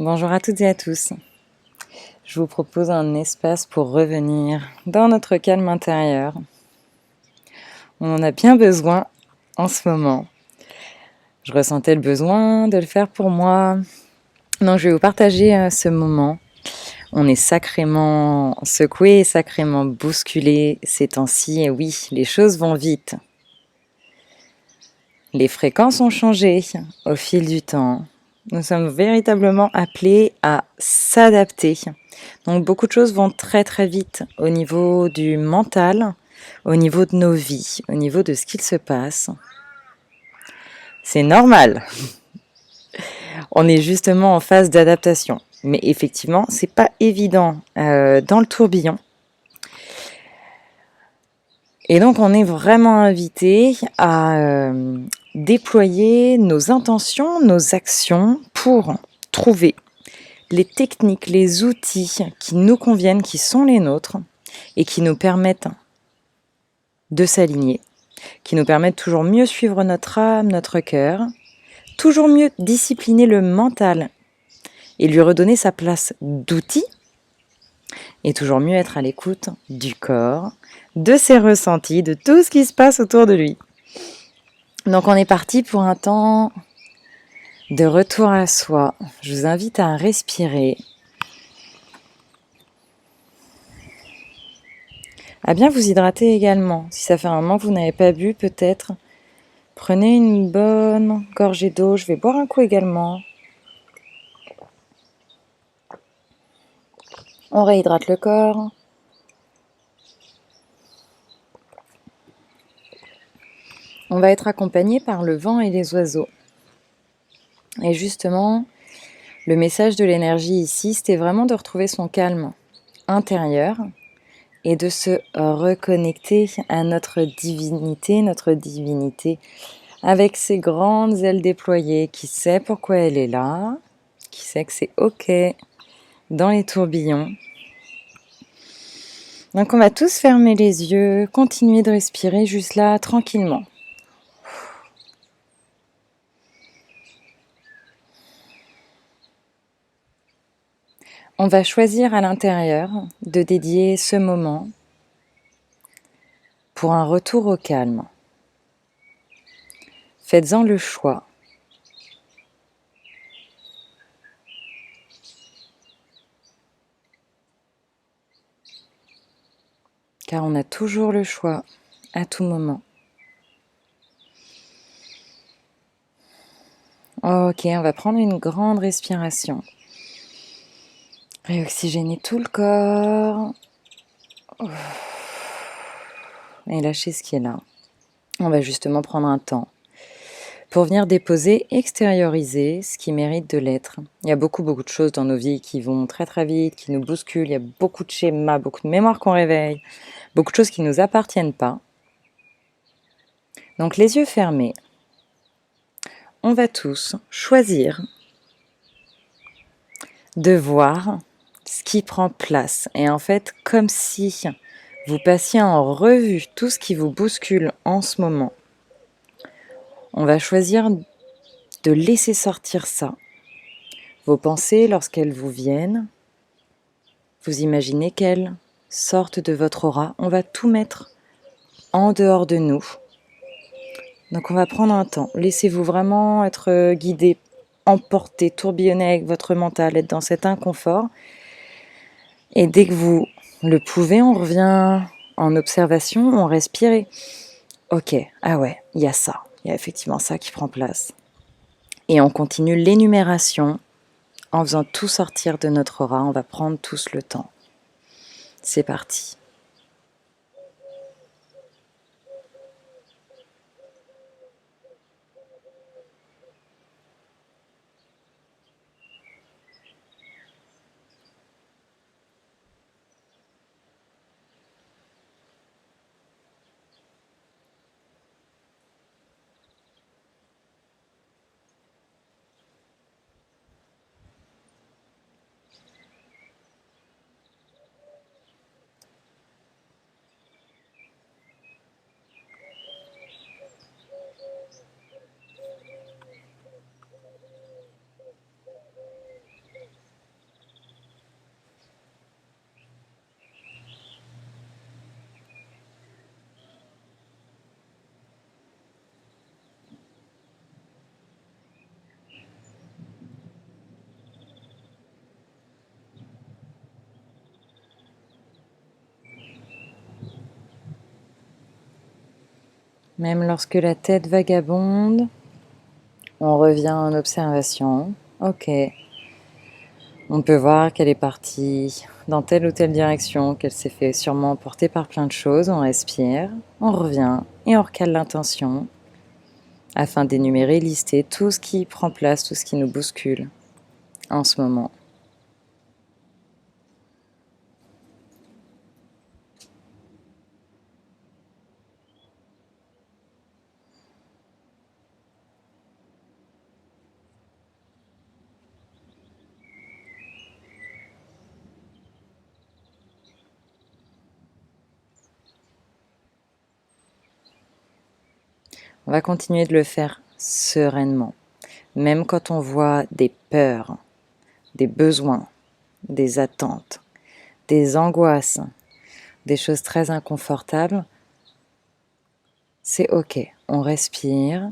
Bonjour à toutes et à tous. Je vous propose un espace pour revenir dans notre calme intérieur. On en a bien besoin en ce moment. Je ressentais le besoin de le faire pour moi. Donc je vais vous partager ce moment. On est sacrément secoué, sacrément bousculé ces temps-ci. Et oui, les choses vont vite. Les fréquences ont changé au fil du temps. Nous sommes véritablement appelés à s'adapter. Donc beaucoup de choses vont très très vite au niveau du mental, au niveau de nos vies, au niveau de ce qu'il se passe. C'est normal. On est justement en phase d'adaptation. Mais effectivement, c'est pas évident dans le tourbillon. Et donc on est vraiment invité à déployer nos intentions, nos actions pour trouver les techniques, les outils qui nous conviennent, qui sont les nôtres et qui nous permettent de s'aligner, qui nous permettent toujours mieux suivre notre âme, notre cœur, toujours mieux discipliner le mental et lui redonner sa place d'outil et toujours mieux être à l'écoute du corps, de ses ressentis, de tout ce qui se passe autour de lui. Donc on est parti pour un temps de retour à soi. Je vous invite à respirer, à bien vous hydrater également. Si ça fait un moment que vous n'avez pas bu, peut-être prenez une bonne gorgée d'eau. Je vais boire un coup également. On réhydrate le corps. On va être accompagné par le vent et les oiseaux. Et justement, le message de l'énergie ici, c'était vraiment de retrouver son calme intérieur et de se reconnecter à notre divinité avec ses grandes ailes déployées, qui sait pourquoi elle est là, qui sait que c'est ok dans les tourbillons. Donc on va tous fermer les yeux, continuer de respirer juste là, tranquillement. On va choisir à l'intérieur de dédier ce moment pour un retour au calme. Faites-en le choix. Car on a toujours le choix, à tout moment. Ok, on va prendre une grande respiration. Réoxygéner tout le corps. Et lâcher ce qui est là. On va justement prendre un temps pour venir déposer, extérioriser ce qui mérite de l'être. Il y a beaucoup de choses dans nos vies qui vont très très vite, qui nous bousculent. Il y a beaucoup de schémas, beaucoup de mémoires qu'on réveille, beaucoup de choses qui ne nous appartiennent pas. Donc les yeux fermés, on va tous choisir de voir ce qui prend place. Et en fait, comme si vous passiez en revue tout ce qui vous bouscule en ce moment, on va choisir de laisser sortir ça. Vos pensées, lorsqu'elles vous viennent, vous imaginez qu'elles sortent de votre aura. On va tout mettre en dehors de nous. Donc on va prendre un temps. Laissez-vous vraiment être guidé, emporté, tourbillonner avec votre mental, être dans cet inconfort. Et dès que vous le pouvez, on revient en observation, on respire et ok, ah ouais, il y a ça. Il y a effectivement ça qui prend place. Et on continue l'énumération en faisant tout sortir de notre aura. On va prendre tous le temps. C'est parti. Même lorsque la tête vagabonde, on revient en observation. Ok. On peut voir qu'elle est partie dans telle ou telle direction, qu'elle s'est fait sûrement emporter par plein de choses. On respire, on revient et on recale l'intention afin d'énumérer, lister tout ce qui prend place, tout ce qui nous bouscule en ce moment. On va continuer de le faire sereinement, même quand on voit des peurs, des besoins, des attentes, des angoisses, des choses très inconfortables. C'est ok, on respire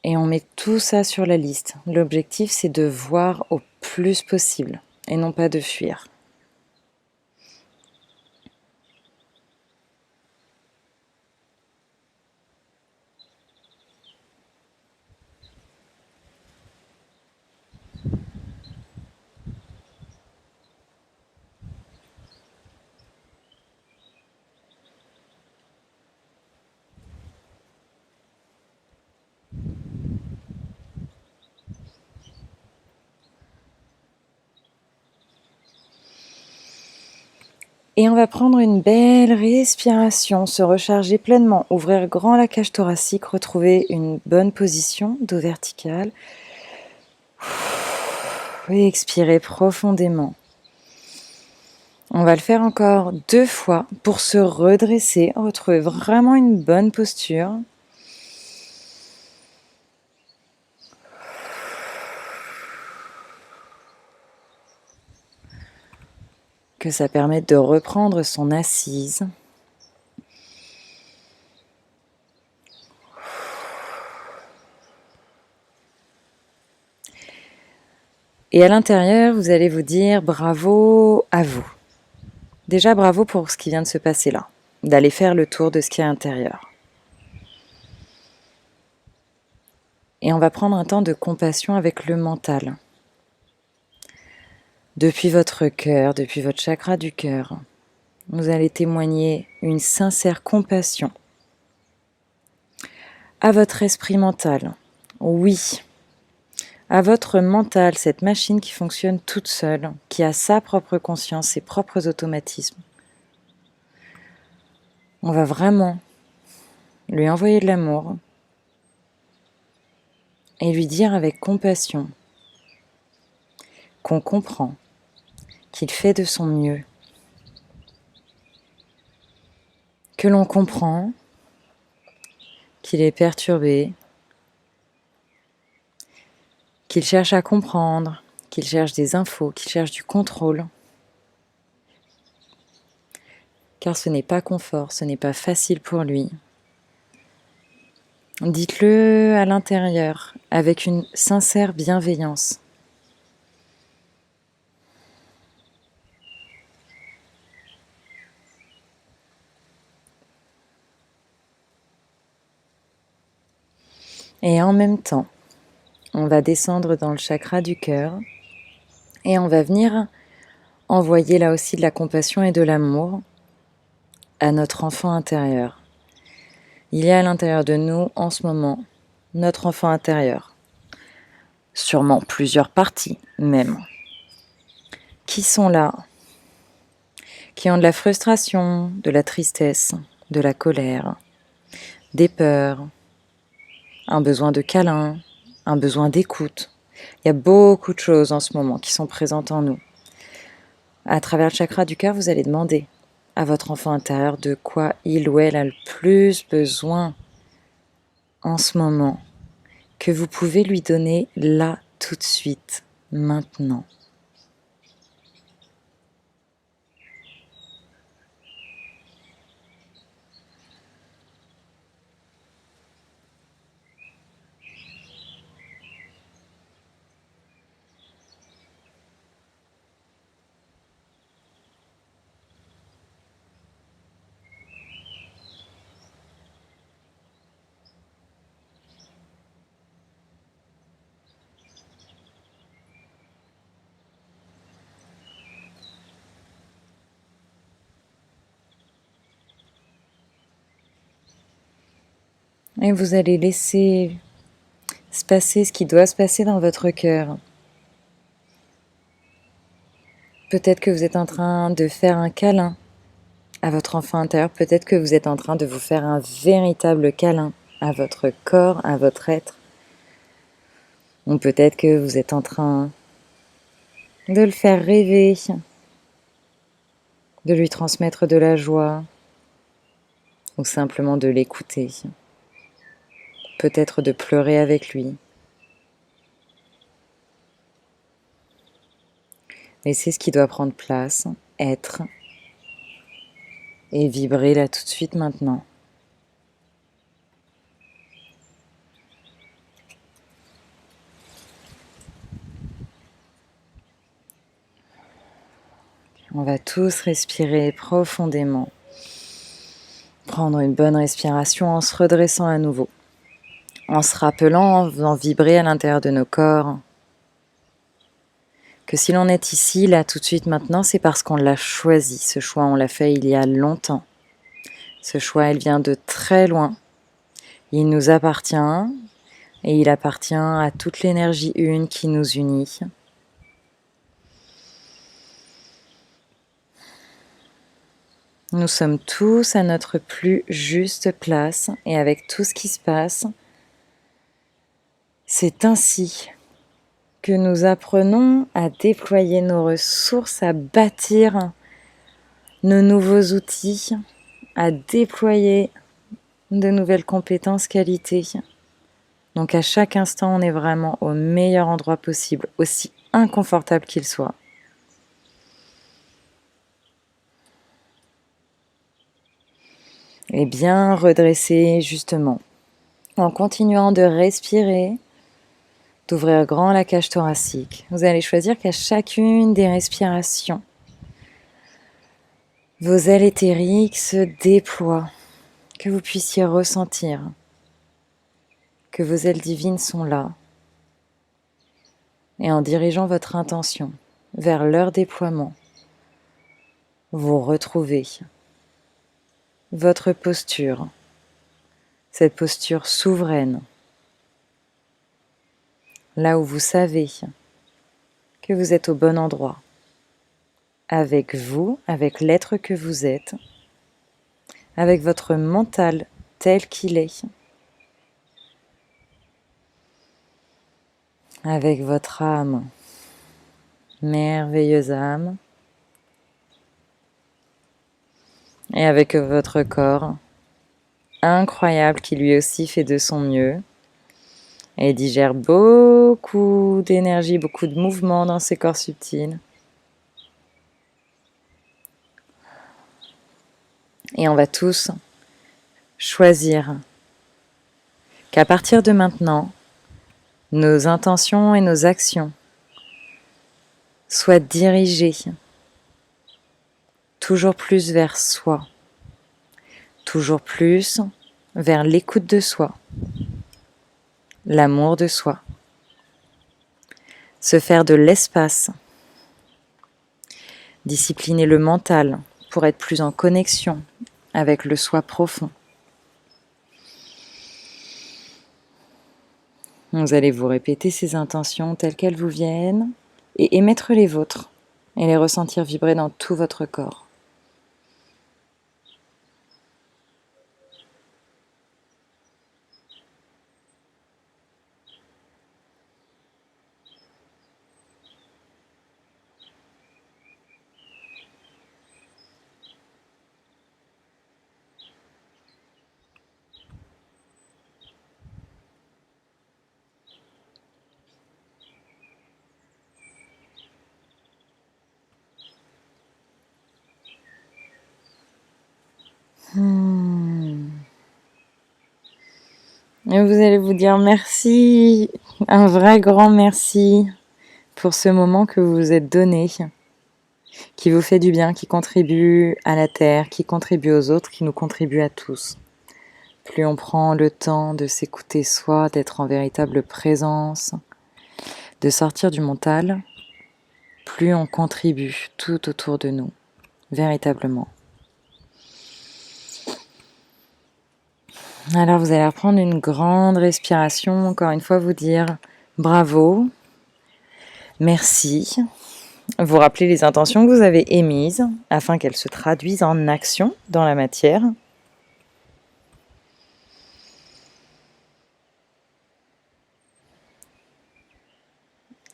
et on met tout ça sur la liste. L'objectif, c'est de voir au plus possible et non pas de fuir. Et on va prendre une belle respiration, se recharger pleinement, ouvrir grand la cage thoracique, retrouver une bonne position, dos vertical. Et expirer profondément. On va le faire encore 2 fois pour se redresser, retrouver vraiment une bonne posture. Que ça permette de reprendre son assise. Et à l'intérieur, vous allez vous dire bravo à vous. Déjà bravo pour ce qui vient de se passer là, d'aller faire le tour de ce qui est à l'intérieur. Et on va prendre un temps de compassion avec le mental. Depuis votre cœur, depuis votre chakra du cœur, vous allez témoigner une sincère compassion à votre esprit mental. Oui, à votre mental, cette machine qui fonctionne toute seule, qui a sa propre conscience, ses propres automatismes. On va vraiment lui envoyer de l'amour et lui dire avec compassion qu'on comprend, qu'il fait de son mieux, que l'on comprend, qu'il est perturbé, qu'il cherche à comprendre, qu'il cherche des infos, qu'il cherche du contrôle. Car ce n'est pas confort, ce n'est pas facile pour lui. Dites-le à l'intérieur, avec une sincère bienveillance. Et en même temps, on va descendre dans le chakra du cœur et on va venir envoyer là aussi de la compassion et de l'amour à notre enfant intérieur. Il y a à l'intérieur de nous, en ce moment, notre enfant intérieur. Sûrement plusieurs parties, même. Qui sont là, qui ont de la frustration, de la tristesse, de la colère, des peurs, un besoin de câlin, un besoin d'écoute. Il y a beaucoup de choses en ce moment qui sont présentes en nous. À travers le chakra du cœur, vous allez demander à votre enfant intérieur de quoi il ou elle a le plus besoin en ce moment, que vous pouvez lui donner là, tout de suite, maintenant. Et vous allez laisser se passer ce qui doit se passer dans votre cœur. Peut-être que vous êtes en train de faire un câlin à votre enfant intérieur. Peut-être que vous êtes en train de vous faire un véritable câlin à votre corps, à votre être. Ou peut-être que vous êtes en train de le faire rêver, de lui transmettre de la joie, ou simplement de l'écouter. Peut-être de pleurer avec lui. Mais c'est ce qui doit prendre place, être et vibrer là tout de suite maintenant. On va tous respirer profondément. Prendre une bonne respiration en se redressant à nouveau. En se rappelant, en faisant vibrer à l'intérieur de nos corps, que si l'on est ici, là, tout de suite, maintenant, c'est parce qu'on l'a choisi. Ce choix, on l'a fait il y a longtemps. Ce choix, il vient de très loin. Il nous appartient et il appartient à toute l'énergie une qui nous unit. Nous sommes tous à notre plus juste place et avec tout ce qui se passe, c'est ainsi que nous apprenons à déployer nos ressources, à bâtir nos nouveaux outils, à déployer de nouvelles compétences, qualités. Donc à chaque instant, on est vraiment au meilleur endroit possible, aussi inconfortable qu'il soit. Et bien redresser justement, en continuant de respirer, d'ouvrir grand la cage thoracique. Vous allez choisir qu'à chacune des respirations, vos ailes éthériques se déploient, que vous puissiez ressentir que vos ailes divines sont là. Et en dirigeant votre intention vers leur déploiement, vous retrouvez votre posture, cette posture souveraine, là où vous savez que vous êtes au bon endroit, avec vous, avec l'être que vous êtes, avec votre mental tel qu'il est, avec votre âme, merveilleuse âme, et avec votre corps, incroyable, qui lui aussi fait de son mieux, et digère beaucoup d'énergie, beaucoup de mouvements dans ses corps subtils. Et on va tous choisir qu'à partir de maintenant, nos intentions et nos actions soient dirigées toujours plus vers soi, toujours plus vers l'écoute de soi, l'amour de soi, se faire de l'espace, discipliner le mental pour être plus en connexion avec le soi profond. Vous allez vous répéter ces intentions telles qu'elles vous viennent et émettre les vôtres et les ressentir vibrer dans tout votre corps. Et vous allez vous dire merci, un vrai grand merci pour ce moment que vous vous êtes donné, qui vous fait du bien, qui contribue à la Terre, qui contribue aux autres, qui nous contribue à tous. Plus on prend le temps de s'écouter soi, d'être en véritable présence, de sortir du mental, plus on contribue tout autour de nous, véritablement. Alors vous allez reprendre une grande respiration, encore une fois vous dire bravo, merci, vous rappelez les intentions que vous avez émises afin qu'elles se traduisent en action dans la matière.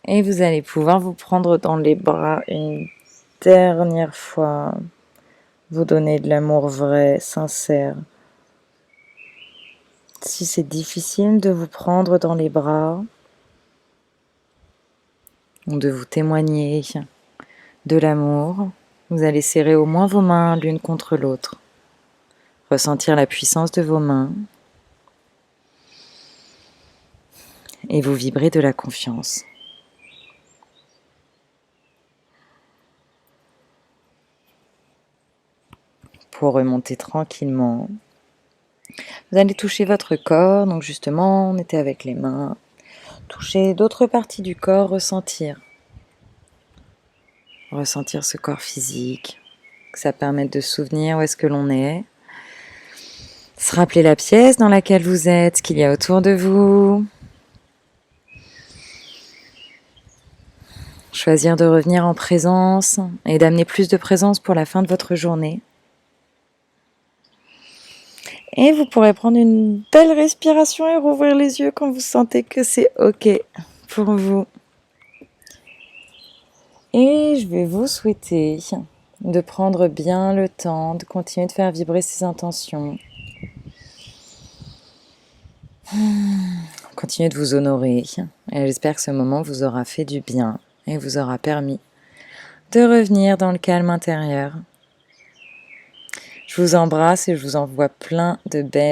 Et vous allez pouvoir vous prendre dans les bras une dernière fois, vous donner de l'amour vrai, sincère. Si c'est difficile de vous prendre dans les bras, ou de vous témoigner de l'amour, vous allez serrer au moins vos mains l'une contre l'autre, ressentir la puissance de vos mains et vous vibrer de la confiance. Pour remonter tranquillement, vous allez toucher votre corps, donc justement on était avec les mains, toucher d'autres parties du corps, ressentir ce corps physique, que ça permette de se souvenir où est-ce que l'on est, se rappeler la pièce dans laquelle vous êtes, ce qu'il y a autour de vous, choisir de revenir en présence et d'amener plus de présence pour la fin de votre journée. Et vous pourrez prendre une belle respiration et rouvrir les yeux quand vous sentez que c'est OK pour vous. Et je vais vous souhaiter de prendre bien le temps de continuer de faire vibrer ces intentions. Continuez de vous honorer. Et j'espère que ce moment vous aura fait du bien et vous aura permis de revenir dans le calme intérieur. Je vous embrasse et je vous envoie plein de belles